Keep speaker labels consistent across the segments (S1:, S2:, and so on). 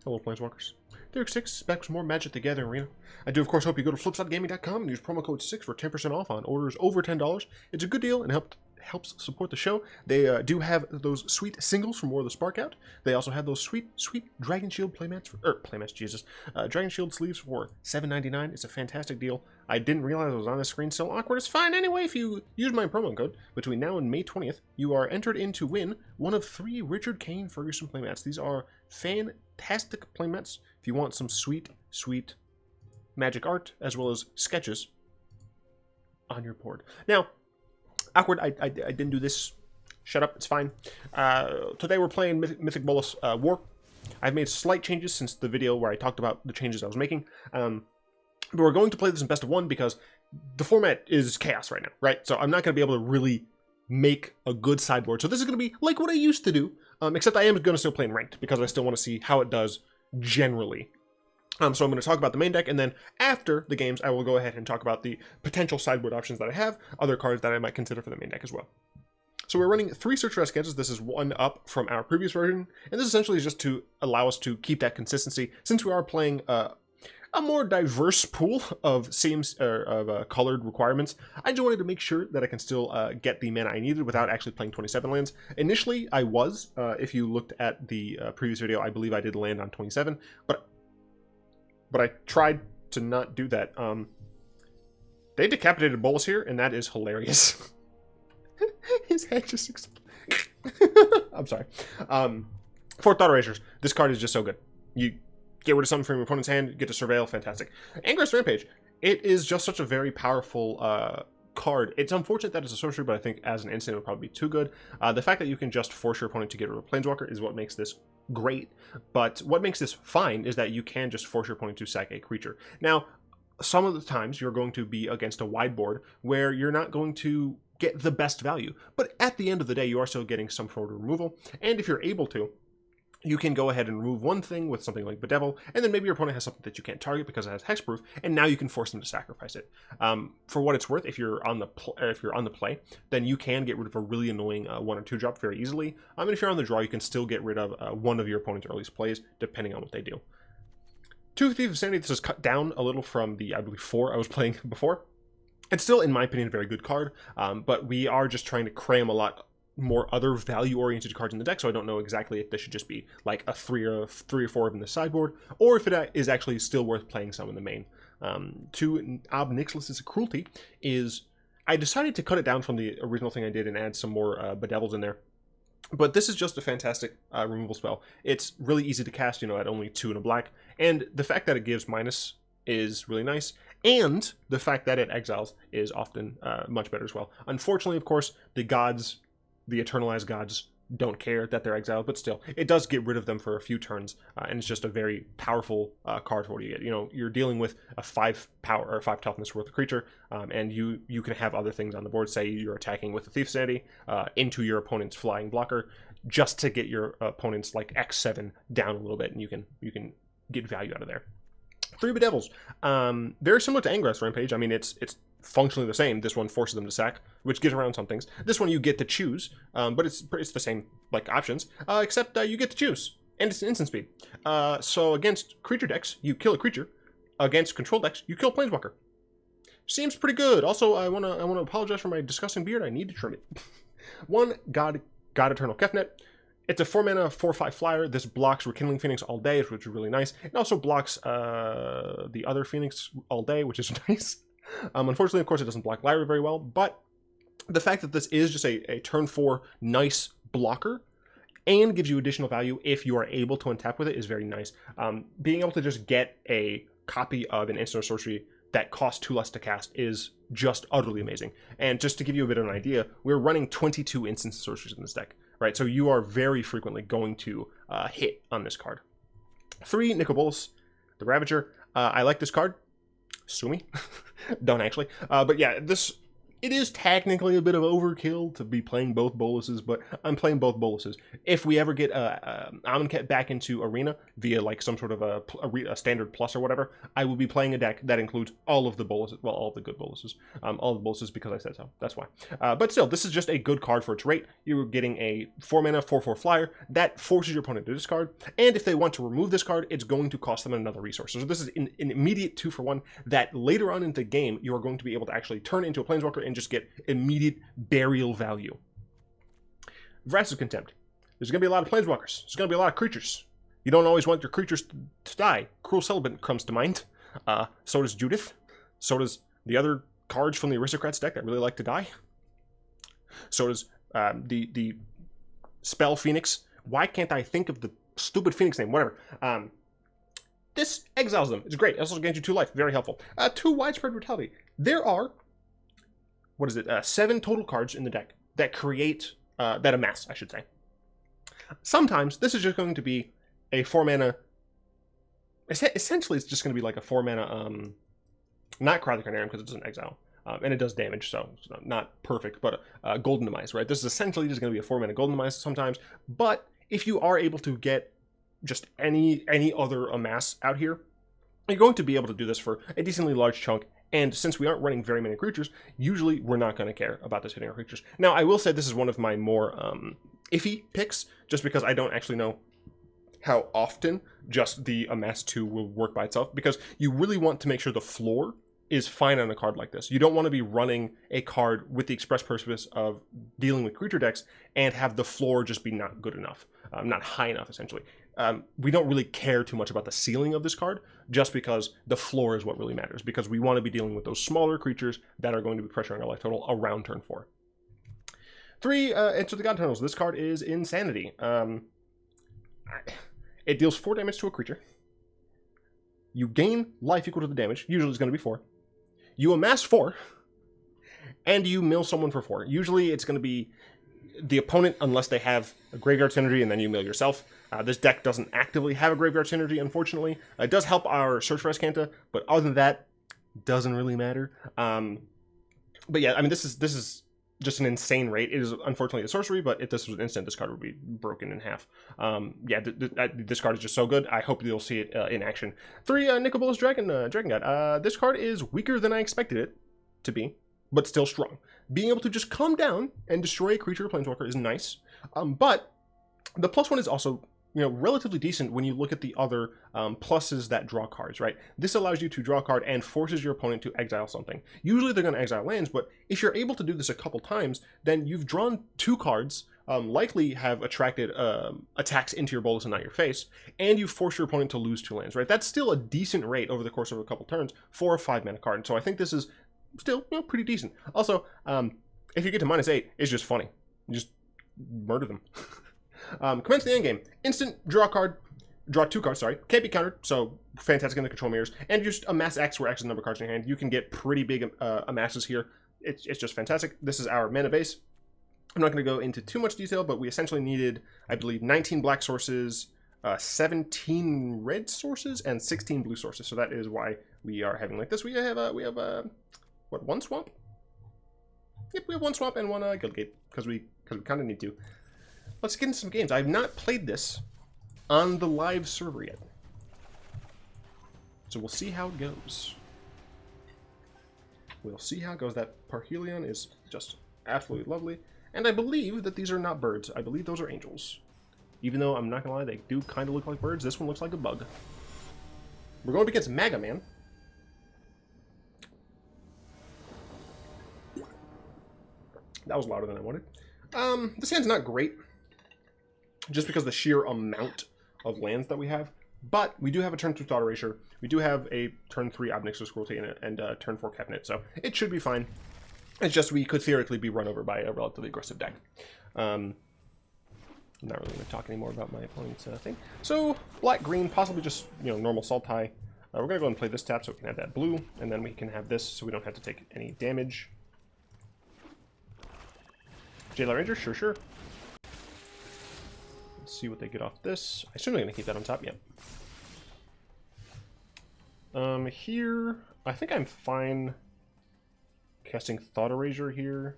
S1: Hello, Planeswalkers. Derek 6 is back with more Magic the Gathering Arena. I do, of course, hope you go to flipsidegaming.com and use promo code 6 for 10% off on orders over $10. It's a good deal and helps support the show. They do have those sweet singles from War of the Spark out. They also have those sweet Dragon Shield Dragon Shield sleeves for $7.99. It's a fantastic deal. I didn't realize it was on the screen, so awkward. It's fine anyway. If you use my promo code between now and May 20th, you are entered in to win one of 3 Richard Kane Ferguson playmats. These are fantastic playmats if you want some sweet Magic art as well as sketches on your board. Now, awkward, I didn't do this. Shut up, it's fine. Today we're playing Mythic Bolas War. I've made slight changes since the video where I talked about the changes I was making. But we're going to play this in best of 1 because the format is chaos right now, right? So I'm not going to be able to really make a good sideboard. So this is going to be like what I used to do, except I am going to still play in ranked because I still want to see how it does generally. So I'm going to talk about the main deck, and then after the games, I will go ahead and talk about the potential sideboard options that I have, other cards that I might consider for the main deck as well. So we're running 3 Search for Azcantas. This is 1 up from our previous version, and this essentially is just to allow us to keep that consistency since we are playing a more diverse pool of colored requirements. I just wanted to make sure that I can still get the mana I needed without actually playing 27 lands. Initially, I was. If you looked at the previous video, I believe I did land on 27, but I tried to not do that. They decapitated Bolas here, and that is hilarious. His head just exploded. I'm sorry. For Thought Erasures, this card is just so good. You get rid of something from your opponent's hand, get to surveil, fantastic. Angrath's Rampage, it is just such a very powerful card. It's unfortunate that it's a sorcery, but I think as an instant it would probably be too good. The fact that you can just force your opponent to get rid of a Planeswalker is what makes this great, but what makes this fine is that you can just force your opponent to sack a creature. Now, some of the times you're going to be against a wide board where you're not going to get the best value, but at the end of the day you are still getting some sort of removal, and if you're able to, you can go ahead and remove one thing with something like Bedevil, and then maybe your opponent has something that you can't target because it has hexproof, and now you can force them to sacrifice it. For what it's worth, if you're on the play, then you can get rid of a really annoying 1 or 2 drop very easily. And if you're on the draw, you can still get rid of one of your opponent's earliest plays, depending on what they do. 2 Thief of Sanity. This is cut down a little from the, I believe, 4 I was playing before. It's still, in my opinion, a very good card, but we are just trying to cram a lot more other value-oriented cards in the deck, so I don't know exactly if this should just be like a 3 or 4 of in the sideboard, or if it is actually still worth playing some in the main. 2 Nixilis' Cruelty is... I decided to cut it down from the original thing I did and add some more Bedevils in there. But this is just a fantastic removal spell. It's really easy to cast, at only 2 and a black, and the fact that it gives minus is really nice, and the fact that it exiles is often much better as well. Unfortunately, of course, the eternalized gods don't care that they're exiled, but still, it does get rid of them for a few turns, and it's just a very powerful card for what you get. You're dealing with a 5 power or 5 toughness worth of creature, and you can have other things on the board. Say you're attacking with a Thief of Sanity into your opponent's flying blocker, just to get your opponent's like X7 down a little bit, and you can get value out of there. 3 Bedevils, very similar to Angrath's Rampage. I mean, it's functionally the same. This one forces them to sack, which gets around some things. This one you get to choose, but it's the same like options, except you get to choose, and it's an instant speed. So against creature decks, you kill a creature. Against control decks, you kill a Planeswalker. Seems pretty good. Also, I wanna apologize for my disgusting beard. I need to trim it. 1 God-Eternal Kefnet. It's a 4-mana, 4/5 flyer. This blocks Rekindling Phoenix all day, which is really nice. It also blocks the other Phoenix all day, which is nice. Unfortunately, of course, it doesn't block Lyra very well, but the fact that this is just a turn 4 nice blocker and gives you additional value if you are able to untap with it is very nice. Being able to just get a copy of an instant or sorcery that costs 2 less to cast is just utterly amazing. And just to give you a bit of an idea, we're running 22 instant sorceries in this deck, right? So you are very frequently going to hit on this card. 3 Nicol, the Ravager. I like this card. Sue me. Don't actually. But yeah, this It is technically a bit of overkill to be playing both Boluses, but I'm playing both Boluses. If we ever get Amonkhet back into Arena via like some sort of a standard plus or whatever, I will be playing a deck that includes all of the Boluses, well, all of the good Boluses. All of the Boluses because I said so, that's why. But still, this is just a good card for its rate. You're getting a 4-mana, 4/4 flyer that forces your opponent to discard, and if they want to remove this card, it's going to cost them another resource. So this is an immediate 2-for-1 that later on in the game, you are going to be able to actually turn into a Planeswalker and just get immediate burial value. Vraska's Contempt. There's going to be a lot of Planeswalkers. There's going to be a lot of creatures. You don't always want your creatures to die. Cruel Celibate comes to mind. So does Judith. So does the other cards from the Aristocrats deck that really like to die. So does the Spell Phoenix. Why can't I think of the stupid Phoenix name? Whatever. This exiles them. It's great. It also gains you 2 life. Very helpful. 2 Widespread Brutality. There are, 7 total cards in the deck that create, that amass, I should say. Sometimes this is just going to be a 4-mana, essentially it's just going to be like a 4-mana, not Cry the Carnarium because it doesn't exile, and it does damage, so it's not perfect, but Golden Demise, right? This is essentially just going to be a 4-mana Golden Demise sometimes, but if you are able to get just any other amass out here, you're going to be able to do this for a decently large chunk. And since we aren't running very many creatures, usually we're not going to care about this hitting our creatures. Now, I will say this is one of my more iffy picks, just because I don't actually know how often just the amass 2 will work by itself, because you really want to make sure the floor is fine on a card like this. You don't want to be running a card with the express purpose of dealing with creature decks and have the floor just be not good enough, not high enough, essentially. We don't really care too much about the ceiling of this card, just because the floor is what really matters, because we want to be dealing with those smaller creatures that are going to be pressuring our life total around turn 4. 3, Enter the God-Eternals. This card is Insanity. It deals 4 damage to a creature. You gain life equal to the damage. Usually it's going to be 4. You amass 4. And you mill someone for 4. Usually it's going to be the opponent, unless they have a Graveyard Synergy, and then you mill yourself. This deck doesn't actively have a Graveyard Synergy, unfortunately. It does help our Search for Azcanta, but other than that, doesn't really matter. But yeah, I mean, this is just an insane rate. It is unfortunately a sorcery, but if this was an instant, this card would be broken in half. Yeah, this card is just so good. I hope you'll see it in action. 3, Nicol Dragon God. This card is weaker than I expected it to be, but still strong. Being able to just come down and destroy a creature or Planeswalker is nice, but the +1 is also, you know, relatively decent when you look at the other pluses that draw cards, right? This allows you to draw a card and forces your opponent to exile something. Usually they're going to exile lands, but if you're able to do this a couple times, then you've drawn 2 cards, likely have attracted attacks into your Bolas and not your face, and you force your opponent to lose 2 lands, right? That's still a decent rate over the course of a couple turns for a 5-mana card, so I think this is still, you know, pretty decent. Also, if you get to -8, it's just funny. You just murder them. Commence the Endgame. Instant, draw a card. Draw 2 cards, sorry. Can't be countered, so fantastic in the control mirrors. And just amass X, where X is the number of cards in your hand. You can get pretty big amasses here. It's just fantastic. This is our mana base. I'm not going to go into too much detail, but we essentially needed, I believe, 19 black sources, 17 red sources, and 16 blue sources. So that is why we are having like this. We have what, 1 swamp? Yep, we have 1 swamp and 1 Guildgate, because we kind of need to. Let's get into some games. I've not played this on the live server yet, so we'll see how it goes. We'll see how it goes. That Parhelion is just absolutely lovely, and I believe that these are not birds. I believe those are angels. Even though I'm not gonna lie, they do kind of look like birds. This one looks like a bug. We're going up against Mega Man. That was louder than I wanted. This hand's not great, just because of the sheer amount of lands that we have. But we do have a turn 2 Thought Erasure. We do have a turn 3 Ob Nixilis Cruelty and turn 4 Kefnet, so it should be fine. It's just we could theoretically be run over by a relatively aggressive deck. I'm not really going to talk anymore about my opponent's thing. So black-green, possibly just, you know, normal Sultai. We're going to go and play this tap so we can have that blue, and then we can have this so we don't have to take any damage. Jailer Ranger, sure. Let's see what they get off this. I assume they're going to keep that on top, yeah. Here, I think I'm fine casting Thought Erasure here.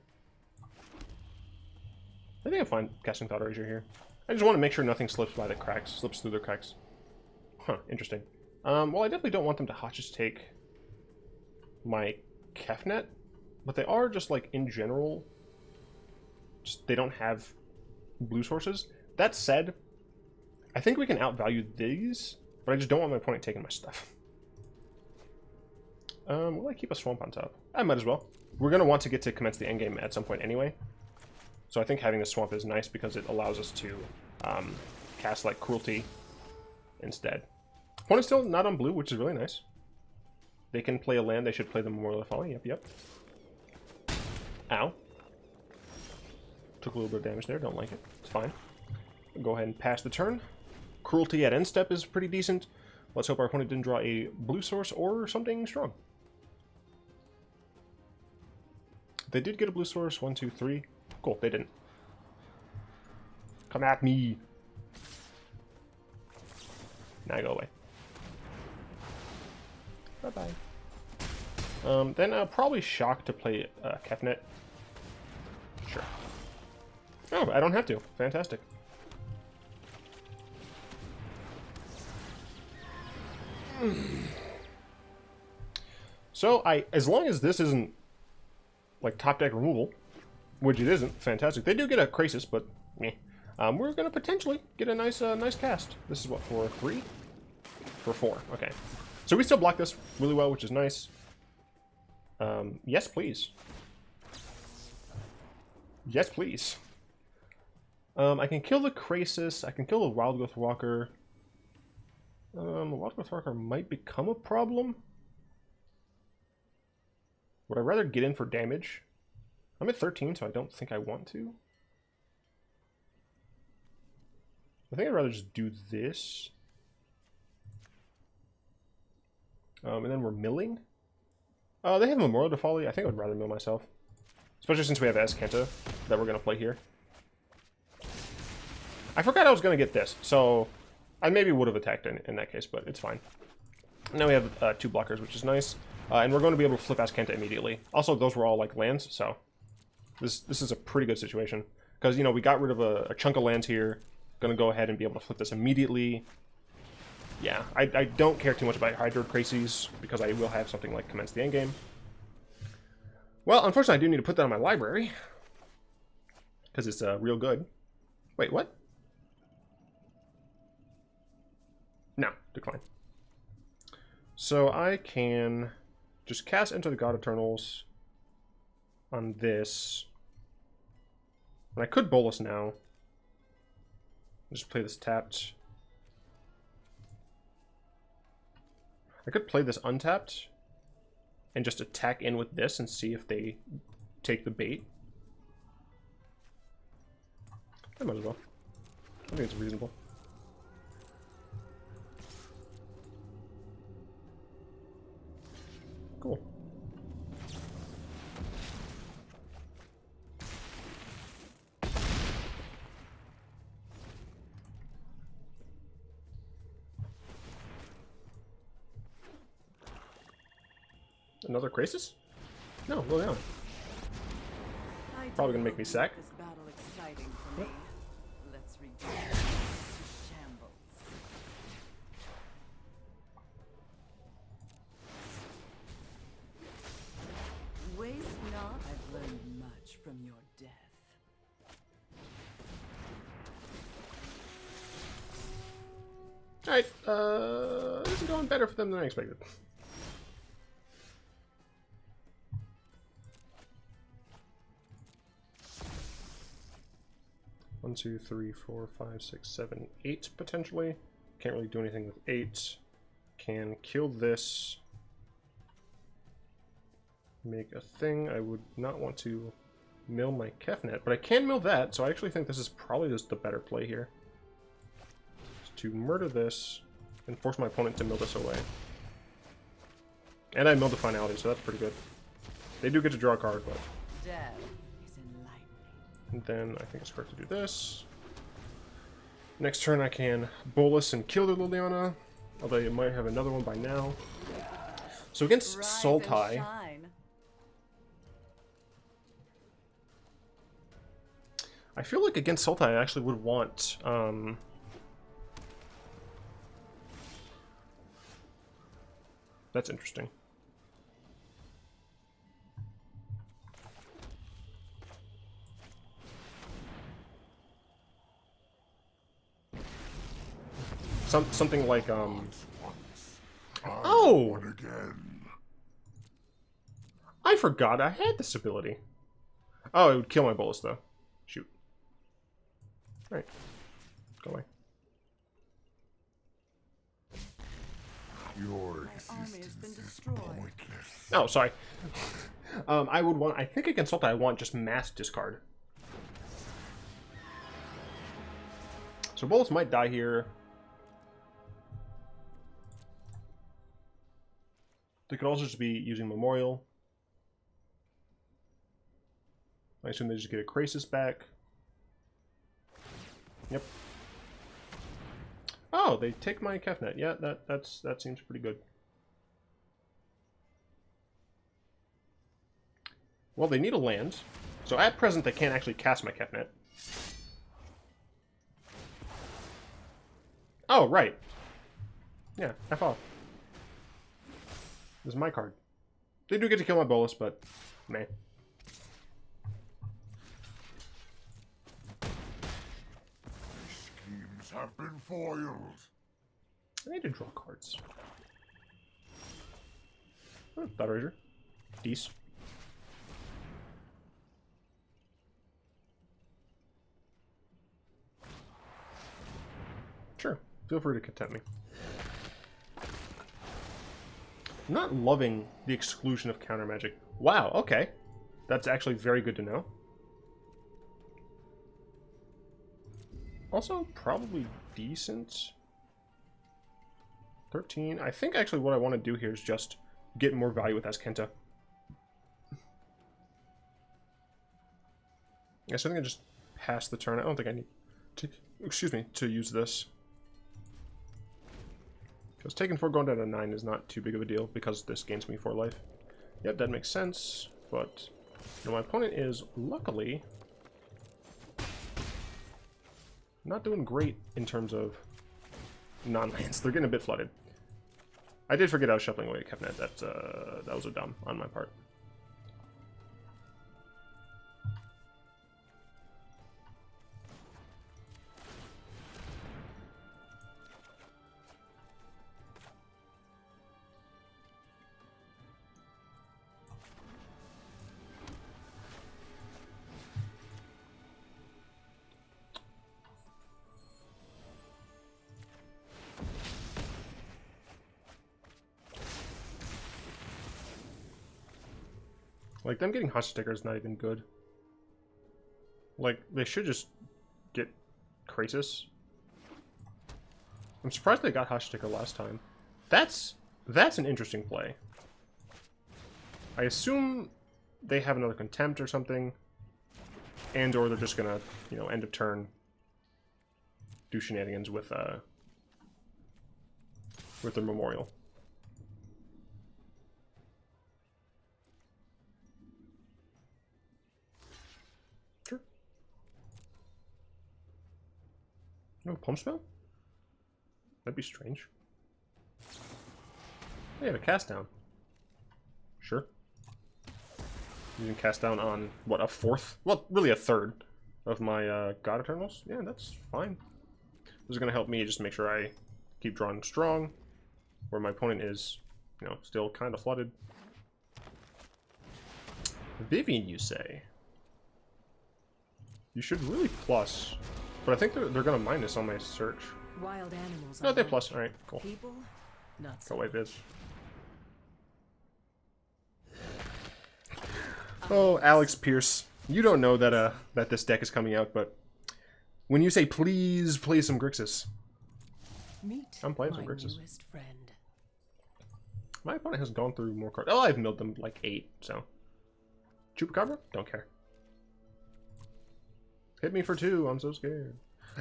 S1: I think I'm fine casting Thought Erasure here. I just want to make sure nothing slips by the cracks, slips through the cracks. Huh, interesting. Well, I definitely don't want them to hostage take my Kefnet, but they are just like in general, just they don't have blue sources. That said, I think we can outvalue these, but I just don't want my opponent taking my stuff. Will I keep a swamp on top? I might as well. We're going to want to get to commence the endgame at some point anyway. So I think having a swamp is nice because it allows us to cast like Cruelty instead. Opponent's still not on blue, which is really nice. They can play a land, they should play the Memorial of Folly. Yep, yep. Ow. Took a little bit of damage there, don't like it. It's fine. Go ahead and pass the turn. Cruelty at end step is pretty decent. Let's hope our opponent didn't draw a blue source or something strong. They did get a blue source. 1, 2, 3. Cool, they didn't. Come at me. Now go away. Bye-bye. Then I'll probably shock to play Kefnet. Sure. Oh, I don't have to. Fantastic. So, as long as this isn't, like, top deck removal, which it isn't, fantastic. They do get a Krasis, but, meh. We're going to potentially get a nice nice cast. This is what, for 3? For 4, okay. So we still block this really well, which is nice. Yes, please. Yes, please. I can kill the Krasis. I can kill the Wild Growth Walker. The Wild Growth Walker might become a problem. Would I rather get in for damage? I'm at 13, so I don't think I want to. I think I'd rather just do this. And then we're milling. They have Memorial to Folly. I think I would rather mill myself. Especially since we have Azcanta that we're going to play here. I forgot I was going to get this, so I maybe would have attacked in that case, but it's fine. Now we have 2 blockers, which is nice. And we're going to be able to flip Azcanta immediately. Also, those were all like lands, so this is a pretty good situation. Because, you know, we got rid of a chunk of lands here. Going to go ahead and be able to flip this immediately. Yeah, I don't care too much about Hydro Krasis, because I will have something like Commence the Endgame. Well, unfortunately, I do need to put that on my library. Because it's real good. Wait, what? No, decline. So I can just cast Enter the God-Eternals on this. And I could Bolas now. Just play this tapped. I could play this untapped and just attack in with this and see if they take the bait. I might as well. I think it's reasonable. Cool. Another Krasis? No, really not. Probably gonna make me sack.
S2: This battle exciting for me. Let's return to shambles. Waste not. I've learned much from your death.
S1: Alright, this is going better for them than I expected. One, 2, 3, 4, 5, 6, 7, 8 potentially. Can't really do anything with 8. Can kill this. Make a thing. I would not want to mill my Kefnet, but I can mill that, so I actually think this is probably just the better play here. Just to murder this and force my opponent to mill this away. And I milled the Finality, so that's pretty good. They do get to draw a card, but...
S2: Death is enlightening.
S1: And then I think it's correct to do this. Next turn I can Bolas and kill the Liliana, although you might have another one by now. So against
S2: Rise and
S1: Sultai,
S2: shine.
S1: I feel like against Sultai I actually would want that's interesting. Something like oh! I forgot I had this ability. Oh, it would kill my Bolas though. Shoot. Alright. Go away.
S2: Your army has been destroyed.
S1: Oh, sorry. I would want, I think against Sultai I want just mass discard. So Bolas might die here. They could also just be using Memorial. I assume they just get a Krasis back. Yep. Oh, they take my Kefnet. Yeah, that seems pretty good. Well, they need a land. So at present, they can't actually cast my Kefnet. Oh, right. Yeah, F off. This is my card. They do get to kill my Bolas, but meh.
S3: Schemes have been foiled.
S1: I need to draw cards. Oh, Thought Erasure. Dece. Sure. Feel free to contempt me. I'm not loving the exclusion of counter magic. Wow, okay. That's actually very good to know. Also, probably decent. 13. I think actually what I want to do here is just get more value with Azcanta. Yes, I think I just pass the turn. I don't think I need to, excuse me, to use this. Because taking 4 going down to 9 is not too big of a deal because this gains me 4 life. Yep, that makes sense, but you know, my opponent is luckily not doing great in terms of non-lands. They're getting a bit flooded. I did forget I was shuffling away a Kefnet. That was a dumb on my part. Like, them getting Hush Sticker is not even good. Like, they should just get Krasis. I'm surprised they got Hush Sticker last time. That's an interesting play. I assume they have another Contempt or something. And or they're just gonna, you know, end of turn do shenanigans with their Memorial. No pump spell? That'd be strange. They have a cast down. Sure. You can cast down on, what, a fourth? Well, really a third of my God-Eternals? Yeah, that's fine. This is going to help me just make sure I keep drawing strong, where my opponent is, you know, still kind of flooded. Vivian, you say? You should really plus. But I think they're going to minus on my search.
S2: Wild animals.
S1: No, they plus. Alright, cool.
S2: People, not
S1: Go
S2: so
S1: away,
S2: much.
S1: Biz. Oh, Alex Pierce. You don't know that that this deck is coming out, but when you say please play some Grixis,
S2: Meet
S1: I'm playing some
S2: my
S1: Grixis.
S2: newest friend.
S1: My opponent has gone through more cards. Oh, I've milled them like 8, so. Chupacabra? Don't care. Hit me for 2, I'm so scared.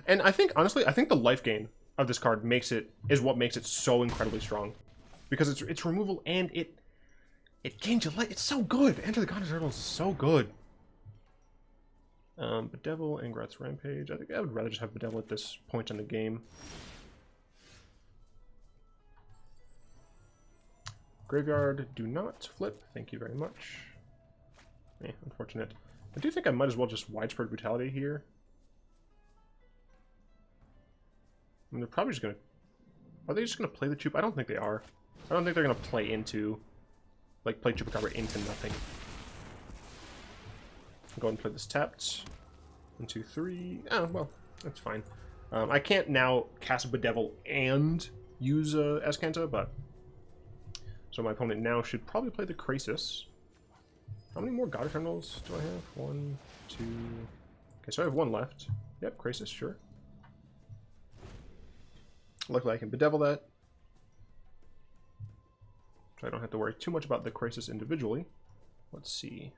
S1: And I think, honestly, I think the life gain of this card is what makes it so incredibly strong. Because it's removal and it gains your life. It's so good. Enter the God-Eternals is so good. Bedevil, Angrath's Rampage. I think I would rather just have Bedevil at this point in the game. Graveyard, do not flip. Thank you very much. Unfortunate. I do think I might as well just Widespread Brutality here. I mean, they're probably just going to... Are they just going to play the Chupa? I don't think they are. I don't think they're going to play into... Like, play Chupacabra into nothing. Go ahead and play this tapped. 1, 2, 3. Oh, well, that's fine. I can't now cast Bedevil and use Azcanta, but... So my opponent now should probably play the Krasis. How many more God-Eternals do I have? 1, 2... Okay, so I have 1 left. Yep, Krasis, sure. Luckily I can Bedevil that. So I don't have to worry too much about the Krasis individually. Let's see.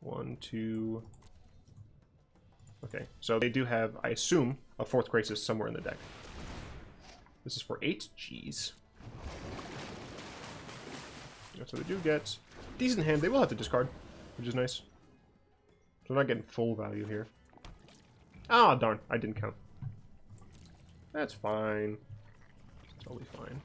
S1: 1, 2... Okay, so they do have, I assume, a 4th Krasis somewhere in the deck. This is for 8? Jeez. So they do get decent hand. They will have to discard, which is nice. So I'm not getting full value here. Ah, darn. I didn't count. That's fine. It's totally fine.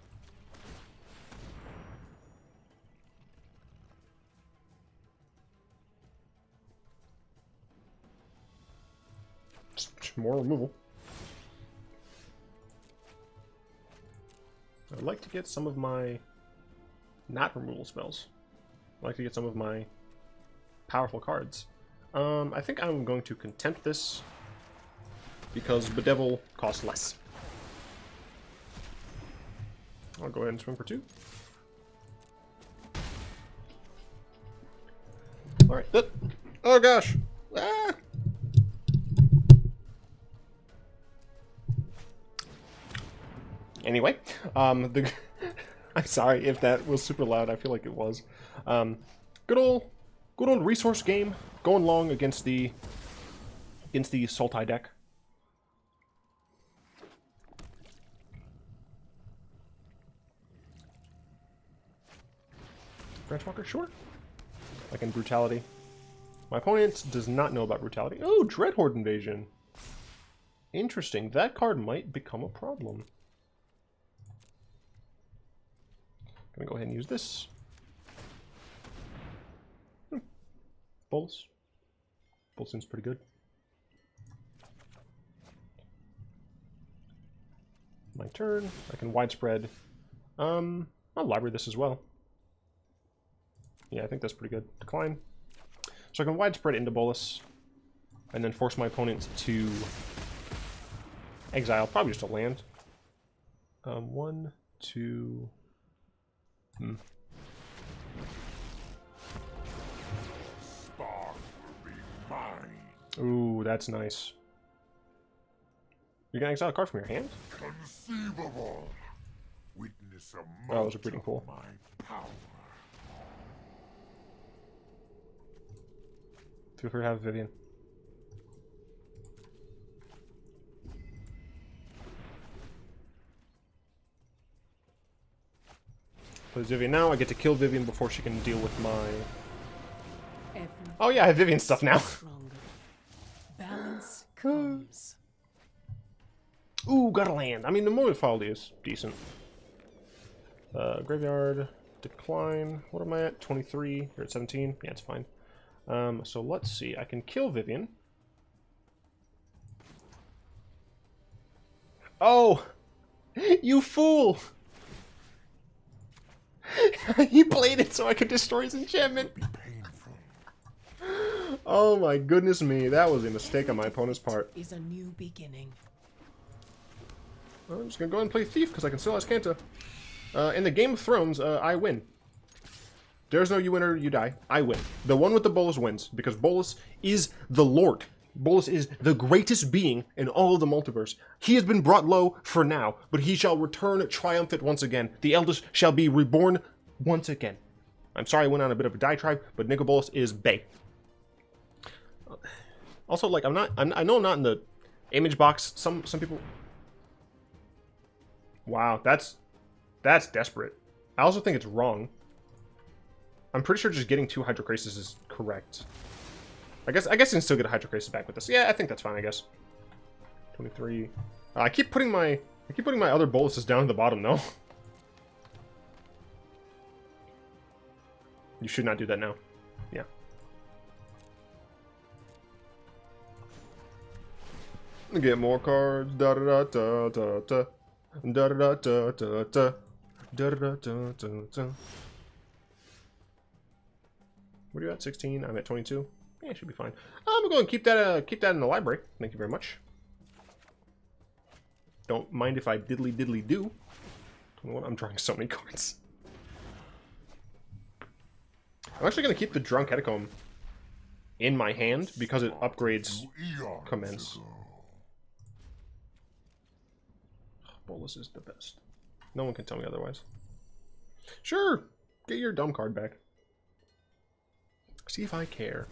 S1: More removal. I'd like to get some of my not removal spells. I'd like to get some of my powerful cards. I think I'm going to Contempt this because Bedevil costs less. I'll go ahead and swing for 2. Alright. Oh gosh! Ah! Anyway, I'm sorry if that was super loud. I feel like it was. Good old resource game going long against the Sultai deck. Branchwalker, sure. Like in Brutality. My opponent does not know about Brutality. Oh, Dreadhorde Invasion. Interesting. That card might become a problem. Gonna go ahead and use this. Bolas. Bolas seems pretty good. My turn. I can widespread. I'll library this as well. Yeah, I think that's pretty good. Decline. So I can widespread into Bolas, and then force my opponent to exile. Probably just a land. 1, 2.
S3: Spark will be mine.
S1: Ooh, that's nice. You're gonna exile a card from your hand?
S3: Conceivable. Witness a
S1: Oh, that was a pretty cool.
S3: my power.
S1: Feel free to have Vivian. Play Vivian now. I get to kill Vivian before she can deal with my... Oh yeah, I have Vivian stuff now.
S2: Balance comes.
S1: Ooh, got a land. I mean, the Motive Folly is decent. Graveyard, decline. What am I at? 23. You're at 17. Yeah, it's fine. So let's see. I can kill Vivian. Oh! You fool! He played it so I could destroy his enchantment. Oh my goodness me. That was a mistake on my opponent's part.
S2: Is a new beginning.
S1: I'm just gonna go ahead and play Thief because I can still Azcanta. In the Game of Thrones, I win. There's no you win or you die. I win. The one with the Bolas wins because Bolas is the Lord. Bolas is the greatest being in all of the multiverse. He has been brought low for now, but he shall return triumphant once again. The eldest shall be reborn once again. I'm sorry I went on a bit of a diatribe, but Nicol Bolas is bae. Also, like, I know I'm not in the image box. Some people... Wow, that's desperate. I also think it's wrong. I'm pretty sure just getting 2 Hydro Krasis is correct. I guess I can still get a Hydro Crisis back with this. Yeah, I think that's fine, I guess. 23. I keep putting my other boluses down at the bottom, though. You should not do that now. Yeah. Get more cards. Da da da da da da da da da da da da da da da. What are you at? 16. I'm at 22. Yeah, should be fine. I'm gonna go and keep that in the library. Thank you very much. Don't mind if I diddly do. 21. I'm drawing so many cards. I'm actually gonna keep the Drowned Catacomb in my hand because it upgrades Commence. Bolas is the best. No one can tell me otherwise. Sure, get your dumb card back. See if I care.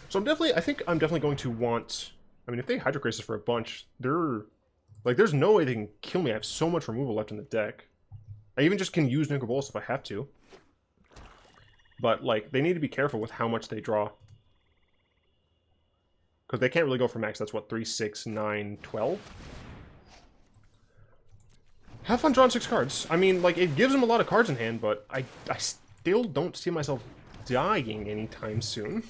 S1: So I think I'm definitely going to want. I mean, if they Hydro Crisis for a bunch, there's no way they can kill me. I have so much removal left in the deck. I even just can use Nicol if I have to. But like, they need to be careful with how much they draw. Because they can't really go for max. That's what, 3, 6, 9, 12? Have fun drawing 6 cards. I mean, like, it gives them a lot of cards in hand, but I still don't see myself dying anytime soon.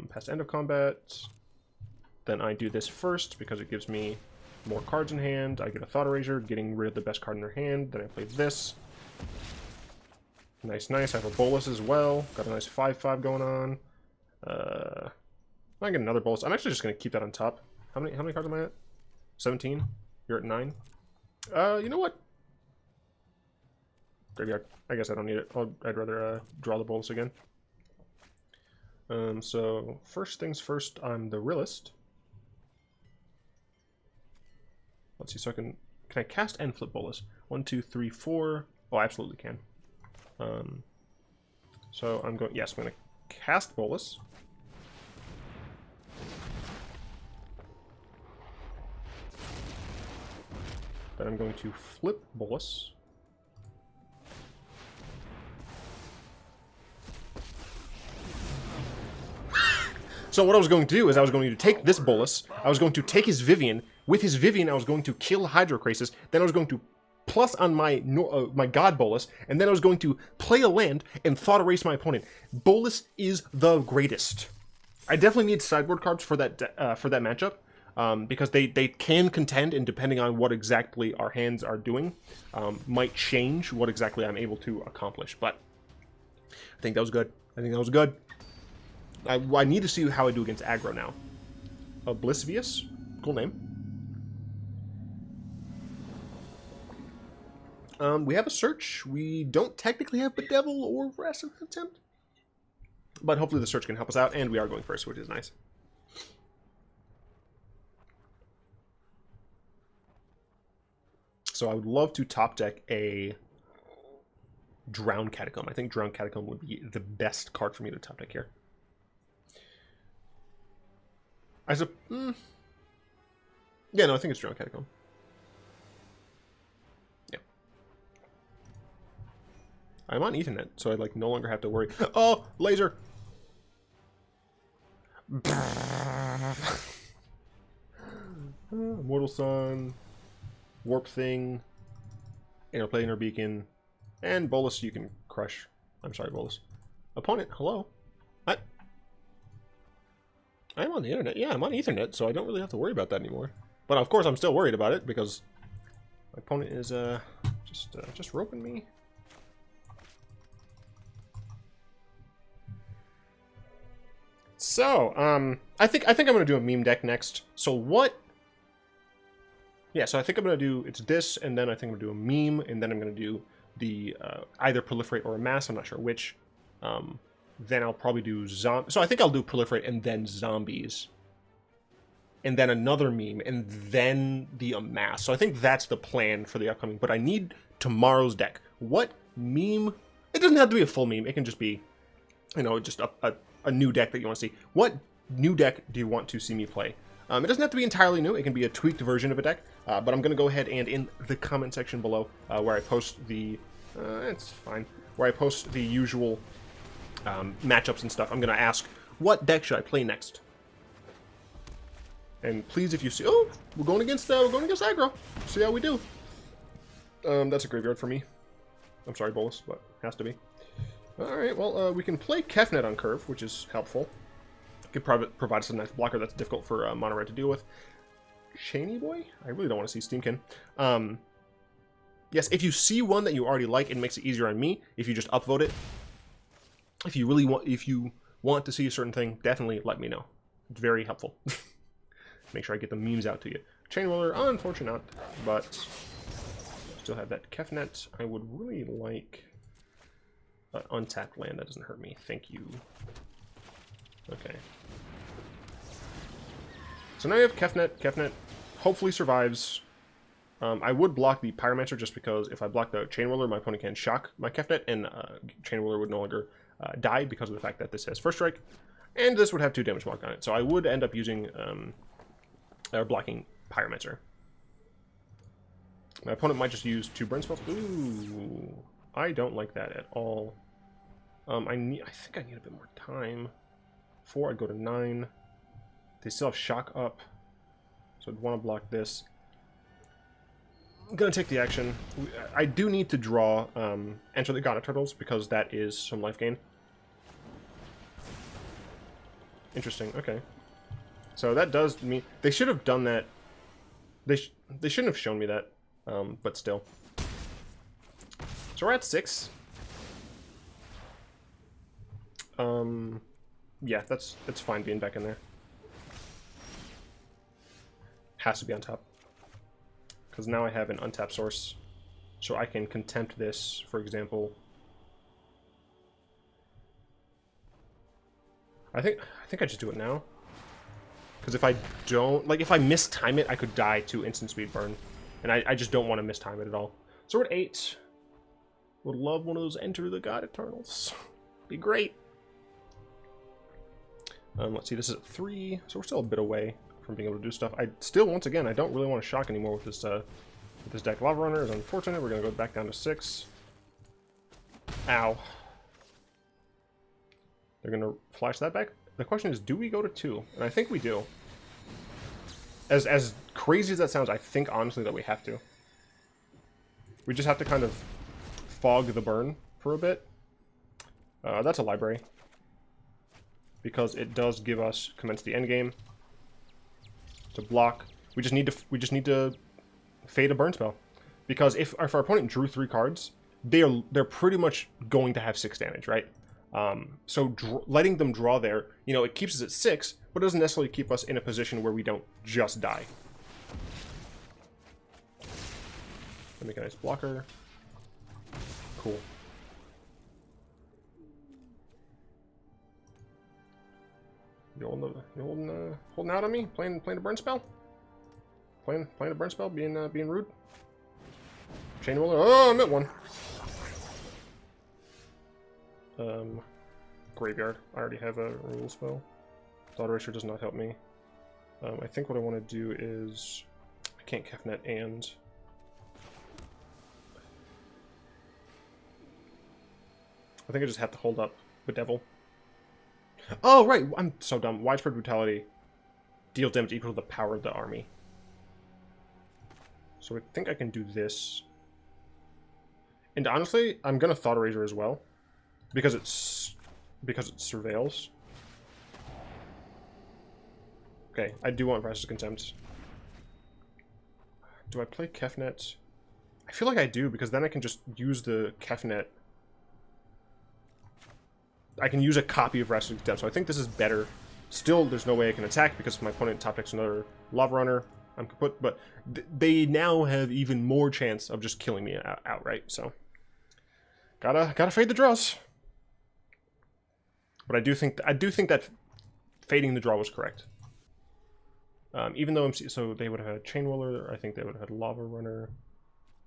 S1: Past end of combat. Then I do this first because it gives me more cards in hand. I get a Thought Erasure, getting rid of the best card in their hand. Then I play this. Nice, nice. I have a Bolas as well. Got a nice 5/5 going on. I get another Bolas. I'm actually just gonna keep that on top. How many cards am I at? 17. You're at 9. You know what? Graveyard. I guess I don't need it. I'd rather draw the Bolas again. So first things first, I'm the realist. Let's see. So can I cast and flip Bolas? 1, 2, 3, 4. Oh, I absolutely can. So I'm going. Yes, I'm going to cast Bolas. Then I'm going to flip Bolas. So what I was going to do is I was going to take this Bolas, I was going to take his Vivian. With his Vivian, I was going to kill Hydro Crisis. Then I was going to plus on my my God Bolas, and then I was going to play a land and Thought Erase my opponent. Bolas is the greatest. I definitely need sideboard cards for that matchup. Because they can contend, and depending on what exactly our hands are doing, might change what exactly I'm able to accomplish. But I think that was good. I think that was good. I need to see how I do against aggro now. Oblivious, cool name. We have a search. We don't technically have Bedevil or Vraska Contempt, but hopefully the search can help us out, and we are going first, which is nice. So I would love to top deck a Drowned Catacomb. I think Drowned Catacomb would be the best card for me to top deck here. Yeah, no, I think it's Drowned Catacomb. Yeah. I'm on Ethernet, so I like no longer have to worry. Oh, laser! Mortal Sun. Warp Thing, Interplanar Beacon, and Bolas you can crush. I'm sorry, Bolas. Opponent, hello. I'm on the internet. Yeah, I'm on Ethernet, so I don't really have to worry about that anymore. But of course, I'm still worried about it because my opponent is just roping me. So, I think I'm gonna do a meme deck next. So what? Yeah, so I think I'm going to do, it's this, and then I think I'm going to do a meme, and then I'm going to do the either Proliferate or Amass, I'm not sure which. Then I'll probably do Zombies. So I think I'll do Proliferate and then Zombies. And then another meme, and then the Amass. So I think that's the plan for the upcoming, but I need tomorrow's deck. What meme? It doesn't have to be a full meme, it can just be, you know, just a new deck that you want to see. What new deck do you want to see me play? It doesn't have to be entirely new. It can be a tweaked version of a deck. But I'm going to go ahead and in the comment section below, where I post the... it's fine. Where I post the usual matchups and stuff, I'm going to ask what deck should I play next? And please, if you see, oh, we're going against aggro. See how we do. That's a graveyard for me. I'm sorry, Bolas, but it has to be. All right, well, we can play Kefnet on curve, which is helpful. It could provide us a nice blocker that's difficult for Mono Red to deal with. Cheney Boy? I really don't want to see Steamkin. Yes, if you see one that you already like, it makes it easier on me if you just upvote it. If you want to see a certain thing, definitely let me know. It's very helpful. Make sure I get the memes out to you. Chain Whirler, unfortunate, but still have that Kefnet. I would really like an untapped land. That doesn't hurt me. Thank you. Okay. So now you have Kefnet. Kefnet hopefully survives. I would block the Pyromancer just because if I block the Chain Whirler, my opponent can shock my Kefnet, and Chain Whirler would no longer die because of the fact that this has First Strike, and this would have 2 damage block on it. So I would end up using or blocking Pyromancer. My opponent might just use 2 burn spells. Ooh, I don't like that at all. I think I need a bit more time. 4, I'd go to 9. They still have shock up, so I'd want to block this. I'm gonna take the action. I do need to draw Enter the God-Eternals because that is some life gain. Interesting. Okay. So that does mean they should have done that. They shouldn't have shown me that, but still. So we're at 6. Yeah, that's fine being back in there. Has to be on top. Because now I have an untapped source. So I can Contempt this, for example. I think I just do it now. Because if I don't, like if I mistime it, I could die to instant speed burn. And I just don't want to mistime it at all. So we're at 8. Would love one of those Enter the God-Eternals. Be great. Let's see, this is at 3, so we're still a bit away from being able to do stuff. I still, once again, I don't really want to shock anymore with this deck. Lava Runner is unfortunate. We're going to go back down to 6. Ow. They're going to flash that back. The question is, do we go to 2? And I think we do. As crazy as that sounds, I think honestly that we have to. We just have to kind of fog the burn for a bit. That's a library. Because it does give us Commence the Endgame to block. We just need to fade a burn spell. Because if our opponent drew 3 cards, they're pretty much going to have 6 damage, right? So letting them draw there, you know, it keeps us at 6, but it doesn't necessarily keep us in a position where we don't just die. Let me make a nice blocker. Cool. You holding out on me? Playing a burn spell? Playing a burn spell? Being rude? Chain Whirler. Oh, I'm at 1. Graveyard. I already have a rule spell. Thought Erasure does not help me. I think what I want to do is I can't Kefnet and I think I just have to hold up Bedevil. Oh, right. I'm so dumb. Widespread Brutality. Deal damage equal to the power of the army. So I think I can do this. And honestly, I'm going to Thought Erasure as well. Because it surveils. Okay, I do want Vraska's Contempt. Do I play Kefnet? I feel like I do, because then I can just use the Kefnet. I can use a copy of Vraska's Contempt, so I think this is better. Still, there's no way I can attack, because if my opponent top decks another Lava Runner, I'm kaput, but they now have even more chance of just killing me outright, so. Gotta fade the draws. But I do think that fading the draw was correct. Even though so they would have had Chain Whirler, I think they would have had Lava Runner.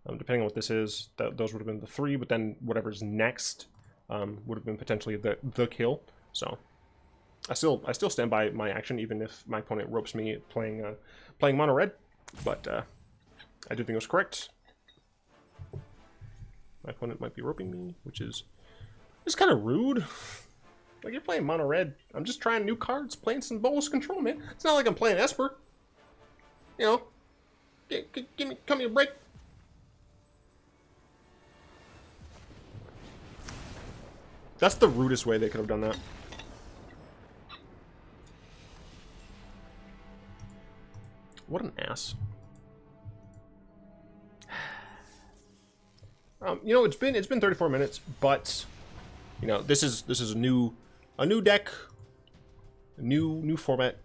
S1: Depending on what this is, those would have been the 3, but then whatever's next would have been potentially the kill. So I still stand by my action, even if my opponent ropes me playing mono red. But I do think it was correct. My opponent might be roping me, which is kind of rude. Like, you're playing mono red. I'm just trying new cards, playing some Bolas control, man. It's not like I'm playing Esper. You know, give me a break. That's the rudest way they could have done that. What an ass. You know, it's been 34 minutes, but you know, this is a new deck, a new format.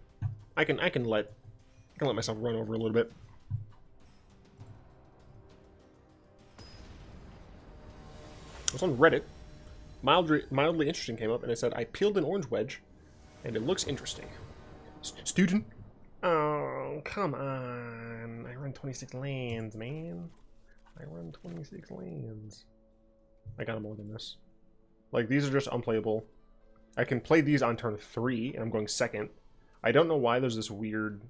S1: I can let myself run over a little bit. I was on Reddit. Mildly interesting came up, and it said, I peeled an orange wedge, and it looks interesting. Student? Oh, come on. I run 26 lands, man. I run 26 lands. I got more than this. Like, these are just unplayable. I can play these on turn 3, and I'm going second. I don't know why there's this weird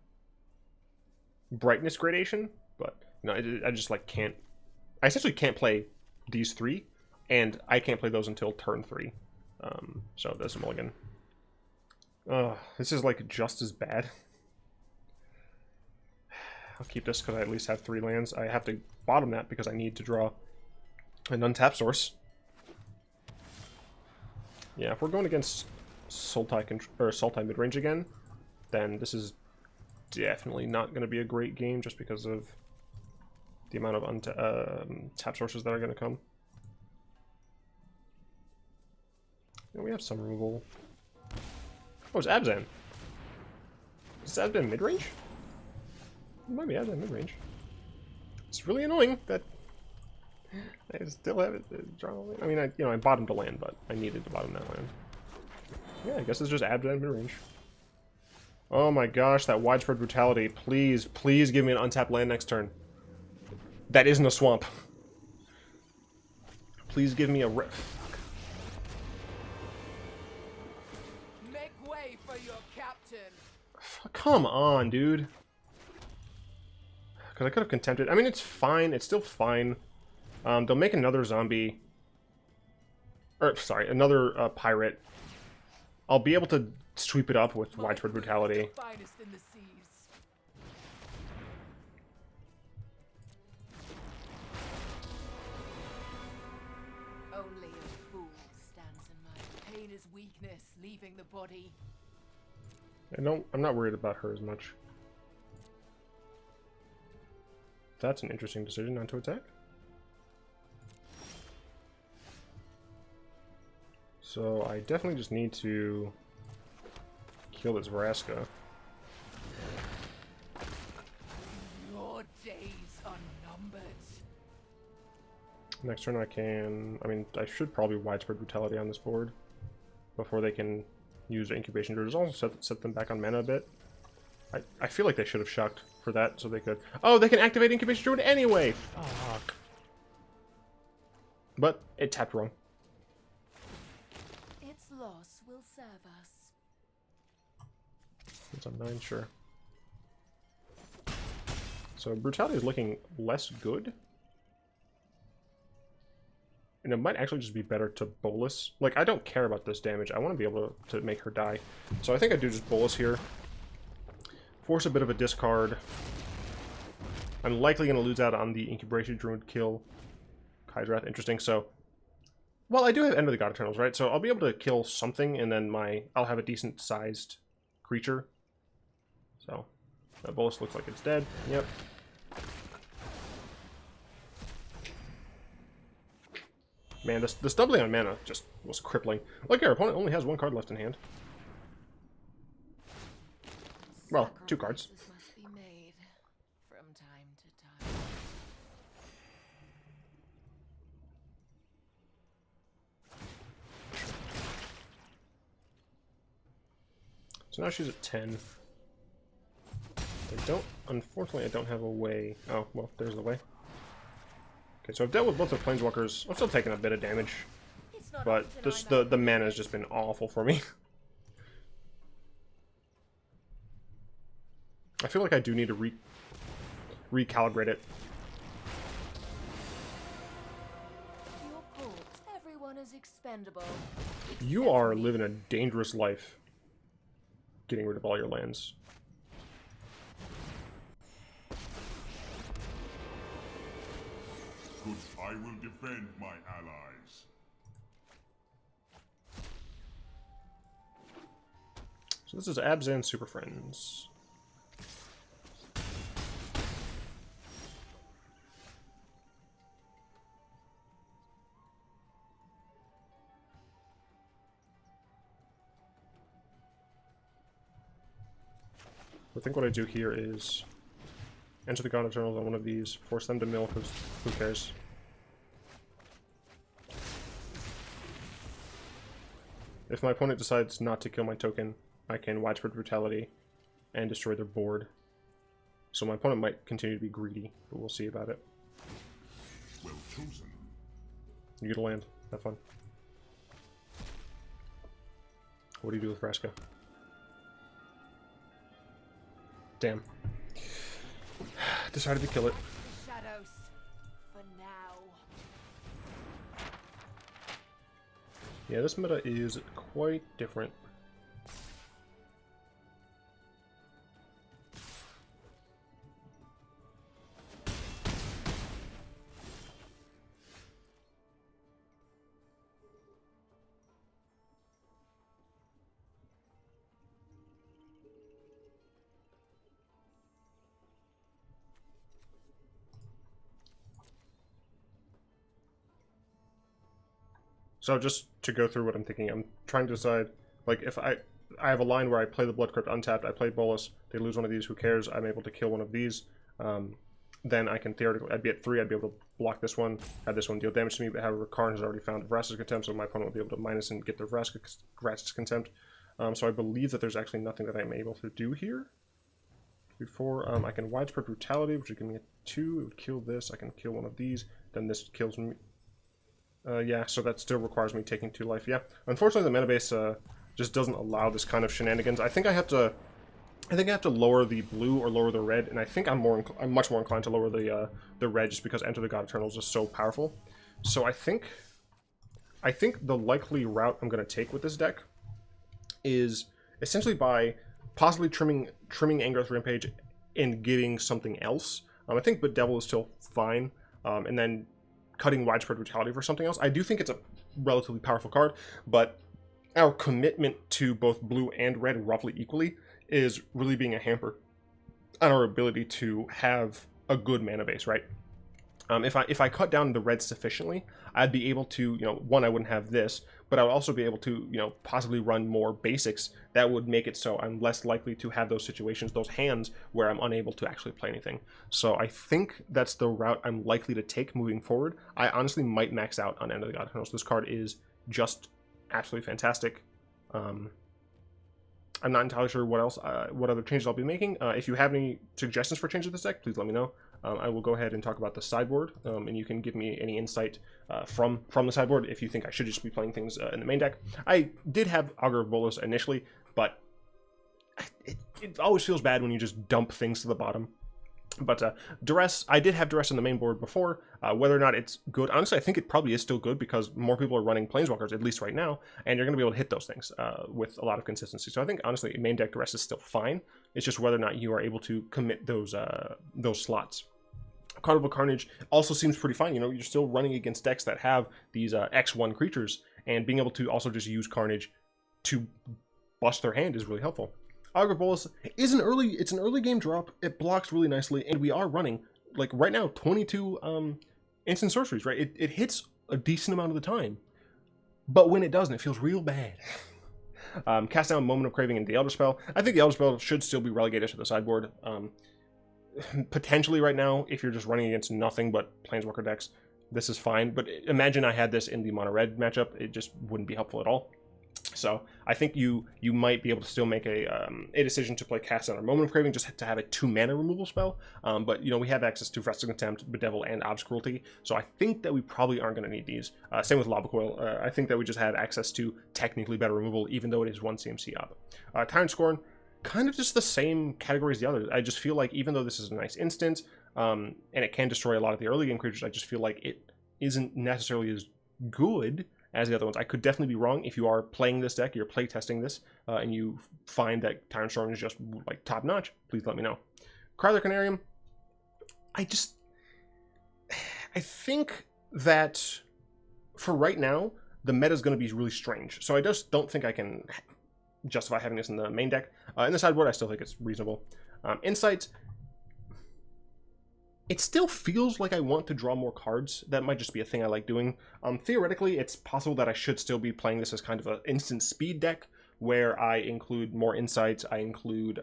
S1: brightness gradation, but you know, I just like can't. I essentially can't play these 3, and I can't play those until turn 3. So there's a mulligan. This is like just as bad. I'll keep this because I at least have 3 lands. I have to bottom that because I need to draw an untapped source. Yeah, if we're going against Sultai Midrange again, then this is definitely not going to be a great game just because of the amount of tap sources that are going to come. And we have some removal. Oh, it's Abzan. Is Abzan midrange? It might be Abzan midrange. It's really annoying that I still have it drawn. I mean, I bottomed a land, but I needed to bottom that land. Yeah, I guess it's just Abzan midrange. Oh my gosh, that Widespread Brutality. Please, please give me an untapped land next turn. That isn't a swamp. Please give me a rip.
S2: Make way for your captain.
S1: Come on, dude. Because I could have contempted. I mean, it's fine. It's still fine. They'll make another zombie. Or, sorry, another pirate. I'll be able to sweep it up with Widespread Brutality.
S2: Finest in the seas. Only a fool stands in my pain is weakness, leaving the body.
S1: I'm not worried about her as much. That's an interesting decision not to attack. So I definitely just need to kill this Vraska.
S2: Your days are numbered.
S1: Next turn I mean, I should probably Widespread Brutality on this board before they can use Incubation Druid. Also set them back on mana a bit. I feel like they should have shocked for that so they could... Oh, they can activate Incubation Druid anyway! Fuck. But it tapped wrong.
S2: Its loss will serve us.
S1: It's on 9, sure. So Brutality is looking less good. And it might actually just be better to Bolas. Like, I don't care about this damage. I want to be able to make her die. So I think I do just Bolas here. Force a bit of a discard. I'm likely going to lose out on the Incubation Druid kill. Kai'Srath, interesting. So, well, I do have End of the God-Eternals, right? So I'll be able to kill something, and then I'll have a decent-sized creature. So, that Bolas looks like it's dead. Yep. Man, this doubling on mana just was crippling. Like, our opponent only has 1 card left in hand. Well, 2 cards.
S2: Must be made from time to time.
S1: So now she's at 10. Unfortunately, I don't have a way. Oh, well, there's the way. Okay, so I've dealt with both the Planeswalkers. I'm still taking a bit of damage, but just the mana has just been awful for me. I feel like I do need to recalibrate it.
S2: Your court, everyone is expendable.
S1: You are living a dangerous life, getting rid of all your lands.
S3: Good, I will defend my allies.
S1: So this is Abzan Superfriends. I think what I do here is enter the God-Eternals on one of these, force them to mill, because who cares? If my opponent decides not to kill my token, I can Widespread Brutality and destroy their board. So my opponent might continue to be greedy, but we'll see about it.
S3: Well chosen.
S1: You get a land. Have fun. What do you do with Vraska? Damn. Decided to kill it.
S2: The shadows. For now.
S1: Yeah, this meta is quite different. So just to go through what I'm thinking, I'm trying to decide, like, if I have a line where I play the Blood Crypt untapped, I play Bolas, they lose one of these, who cares? I'm able to kill one of these. Then I can theoretically, I'd be at 3, I'd be able to block this one, have this one deal damage to me, but however, Karn has already found Vraska's Contempt, so my opponent will be able to minus and get their Vraska's Contempt. So I believe that there's actually nothing that I'm able to do here. Before, I can Widespread Brutality, which would give me a 2, it would kill this, I can kill one of these, then this kills me. Yeah, so that still requires me taking 2 life. Yeah, unfortunately, the meta base just doesn't allow this kind of shenanigans. I think I have to lower the blue or lower the red, and I think I'm much more inclined to lower the red just because Enter the God-Eternals is so powerful. So I think the likely route I'm going to take with this deck is essentially by possibly trimming Angrath Rampage and getting something else. I think Bedevil is still fine, and then cutting Widespread Brutality for something else. I do think it's a relatively powerful card, but our commitment to both blue and red roughly equally is really being a hamper on our ability to have a good mana base, right? If I cut down the red sufficiently, I'd be able to, one, I wouldn't have this, but I would also be able to, possibly run more basics that would make it so I'm less likely to have those situations, those hands where I'm unable to actually play anything. So I think that's the route I'm likely to take moving forward. I honestly might max out on End of the God-Eternals. This card is just absolutely fantastic. I'm not entirely sure what other changes I'll be making. If you have any suggestions for changes to this deck, please let me know. I will go ahead and talk about the sideboard, and you can give me any insight from the sideboard if you think I should just be playing things in the main deck. I did have Augur of Bolas initially, but it always feels bad when you just dump things to the bottom. But Duress, I did have Duress in the main board before. Whether or not it's good, honestly, I think it probably is still good because more people are running Planeswalkers, at least right now, and you're going to be able to hit those things with a lot of consistency. So I think, honestly, main deck Duress is still fine. It's just whether or not you are able to commit those slots. Carnival Carnage also seems pretty fine. You're still running against decks that have these X1 creatures, and being able to also just use Carnage to bust their hand is really helpful. Augur Bolas is an early game drop. It blocks really nicely, and we are running, like right now, 22 instant sorceries, right? It hits a decent amount of the time, but when it doesn't, it feels real bad. Cast down Moment of Craving and the Elder Spell. I think the Elder Spell should still be relegated to the sideboard. Potentially right now, if you're just running against nothing but Planeswalker decks, this is fine, but imagine I had this in the mono red matchup, it just wouldn't be helpful at all. So I think you might be able to still make a decision to play Cast Down or Moment of Craving just to have a 2-mana removal spell. But we have access to Vraska's Contempt, Bedevil, and Ob's Cruelty, so I think that we probably aren't going to need these. Same with Lava Coil. I think that we just have access to technically better removal, even though it is 1 CMC Ob. Tyrant Scorn, kind of just the same category as the others. I just feel like even though this is a nice instant, and it can destroy a lot of the early game creatures, I just feel like it isn't necessarily as good as the other ones. I could definitely be wrong. If you are playing this deck, you're play testing this, and you find that Tyrant Storm is just like top notch, please let me know. Cryother Canarium, I think that for right now, the meta is going to be really strange. So I just don't think I can justify having this in the main deck. In the sideboard, I still think it's reasonable. Insights, it still feels like I want to draw more cards. That might just be a thing I like doing. Theoretically, it's possible that I should still be playing this as kind of an instant speed deck, where I include more insights, I include,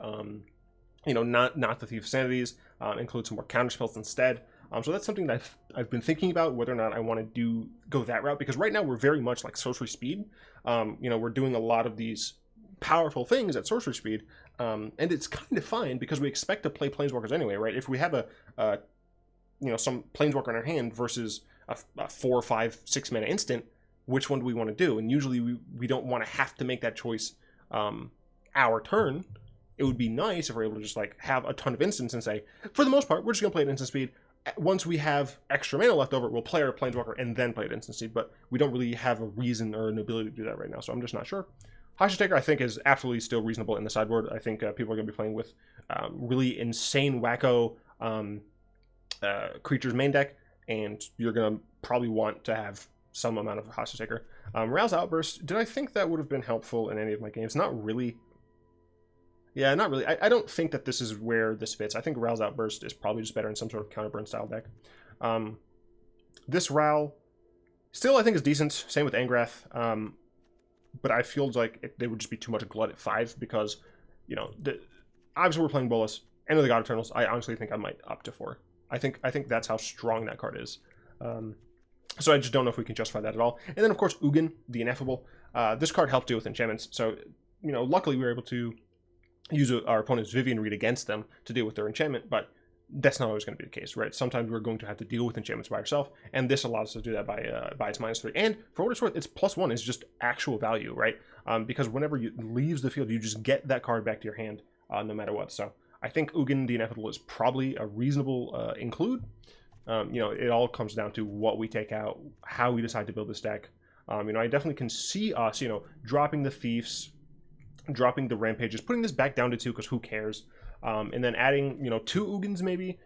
S1: you know, not the Thief of Sanities, include some more counterspells instead. So that's something that I've been thinking about, whether or not I want to go that route, because right now we're very much like sorcery speed. You know, we're doing a lot of these powerful things at sorcery speed, and it's kind of fine because we expect to play Planeswalkers anyway, right? If we have you know, some Planeswalker in our hand versus a 4, 5, 6 mana instant, which one do we want to do? And usually we don't want to have to make that choice our turn. It would be nice if we're able to just like have a ton of instants and say, for the most part, we're just going to play at instant speed. Once we have extra mana left over, we'll play our Planeswalker and then play at instant speed, but we don't really have a reason or an ability to do that right now, so I'm just not sure. Hostage Taker, I think, is absolutely still reasonable in the sideboard. I think people are going to be playing with really insane, wacko creatures main deck, and you're going to probably want to have some amount of Hostage Taker. Rouse Outburst, did I think that would have been helpful in any of my games? Not really. Yeah, not really. I don't think that this is where this fits. I think Rouse Outburst is probably just better in some sort of counterburn style deck. This Ral, still I think is decent. Same with Angrath. But I feel like they would just be too much glut at 5 because, you know, obviously we're playing Bolas. End of the God Eternals. I honestly think I might up to 4. I think that's how strong that card is. So I just don't know if we can justify that at all. And then of course Ugin, the Ineffable. This card helped deal with enchantments. So, you know, luckily we were able to use our opponent's Vivian Reed against them to deal with their enchantment, but that's not always going to be the case, right? Sometimes we're going to have to deal with enchantments by ourselves, and this allows us to do that by its -3. And for what it's worth, its +1 is just actual value, right? Because whenever it leaves the field, you just get that card back to your hand, no matter what. So I think Ugin the Ineffable is probably a reasonable include. You know, it all comes down to what we take out, how we decide to build this deck. You know, I definitely can see us, you know, dropping the Thieves, dropping the Rampages, putting this back down to 2 because who cares, and then adding, you know, 2 Ugins maybe,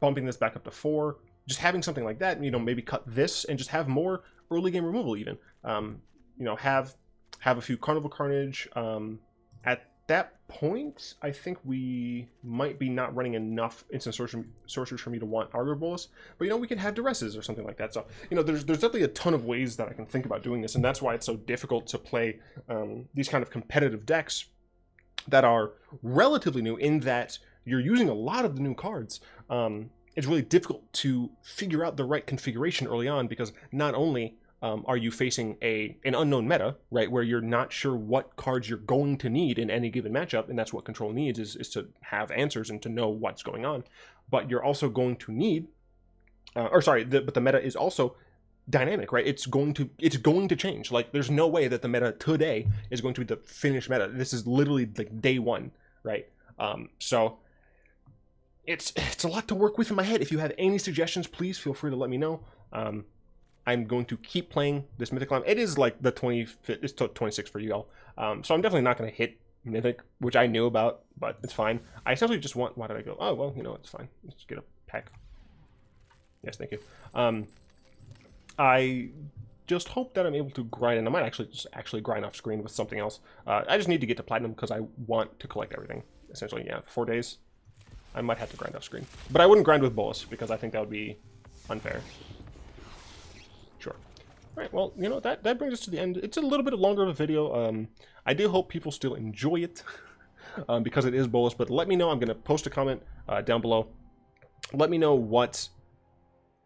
S1: bumping this back up to 4, just having something like that, you know, maybe cut this and just have more early game removal even. You know, have a few Carnival Carnage. At that point, I think we might be not running enough instant sorcerers for me to want Arbor Bolas, but you know, we could have Duresses or something like that. So, you know, there's definitely a ton of ways that I can think about doing this, and that's why it's so difficult to play these kind of competitive decks that are relatively new, in that you're using a lot of the new cards. It's really difficult to figure out the right configuration early on, because not only are you facing an unknown meta, right, where you're not sure what cards you're going to need in any given matchup, and that's what Control needs, is to have answers and to know what's going on. But you're also going to need, but the meta is also dynamic, right? It's going to change. Like, there's no way that the meta today is going to be the finished meta. This is literally like day one, right? So it's a lot to work with in my head. If you have any suggestions, please feel free to let me know. I'm going to keep playing this Mythic line. It is like the 25th, it's 26 for you all. So I'm definitely not going to hit Mythic, which I knew about, but it's fine. I essentially just want, why did I go? Oh, well, you know, it's fine. Let's get a pack. Yes, thank you. I just hope that I'm able to grind, and I might actually grind off screen with something else. I just need to get to Platinum because I want to collect everything. Essentially, yeah, 4 days. I might have to grind off screen. But I wouldn't grind with Bolas because I think that would be unfair. Sure. All right, well, you know, that brings us to the end. It's a little bit longer of a video. I do hope people still enjoy it because it is Bolas, but let me know. I'm going to post a comment down below. Let me know what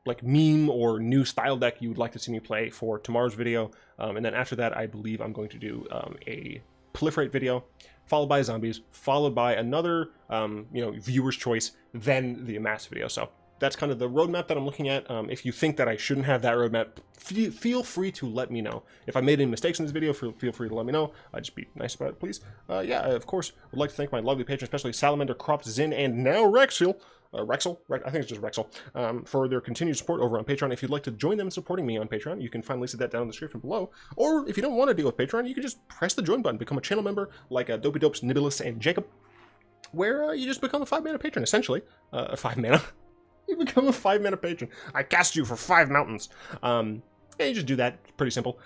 S1: like meme or new style deck you would like to see me play for tomorrow's video. And then after that, I believe I'm going to do a proliferate video, followed by zombies, followed by another, you know, viewer's choice, then the amass video. So that's kind of the roadmap that I'm looking at. If you think that I shouldn't have that roadmap, feel free to let me know. If I made any mistakes in this video, feel free to let me know. Just be nice about it, please. Yeah, of course, would like to thank my lovely patrons, especially Salamander, Croft, Zin, and now Rexiel. Rexel, I think it's just Rexel, for their continued support over on Patreon. If you'd like to join them in supporting me on Patreon, you can find links to that down in the description below. Or if you don't want to deal with Patreon, you can just press the join button, become a channel member like Dopey Dopes, Nixilis, and Jacob, where you just become a 5-mana patron, essentially. 5 mana. You become a 5-mana patron. I cast you for 5 mountains. Yeah, you just do that. It's pretty simple.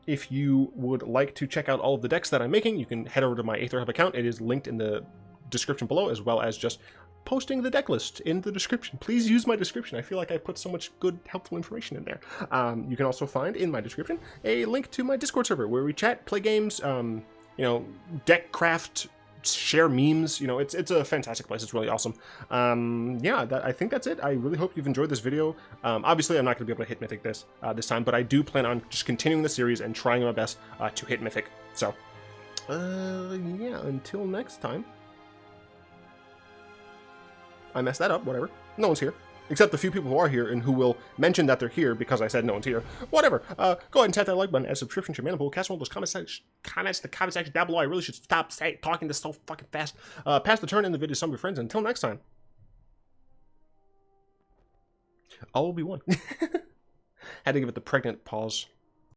S1: If you would like to check out all of the decks that I'm making, you can head over to my Aether Hub account. It is linked in the description below, as well as just posting the deck list in the description. Please use my description. I feel like I put so much good, helpful information in there. You can also find in my description a link to my Discord server where we chat, play games, you know, deck craft, share memes. You know, it's a fantastic place. It's really awesome. Yeah, I think that's it. I really hope you've enjoyed this video. Obviously, I'm not going to be able to hit Mythic this time, but I do plan on just continuing the series and trying my best to hit Mythic. So, yeah, until next time. I messed that up, whatever. No one's here. Except the few people who are here and who will mention that they're here because I said no one's here. Whatever. Go ahead and tap that like button, add subscription to your mana pool, cast one of those comments in the comment section down below. I really should stop talking this so fucking fast. Pass the turn in the video to some of your friends. Until next time. All will be one. Had to give it the pregnant pause.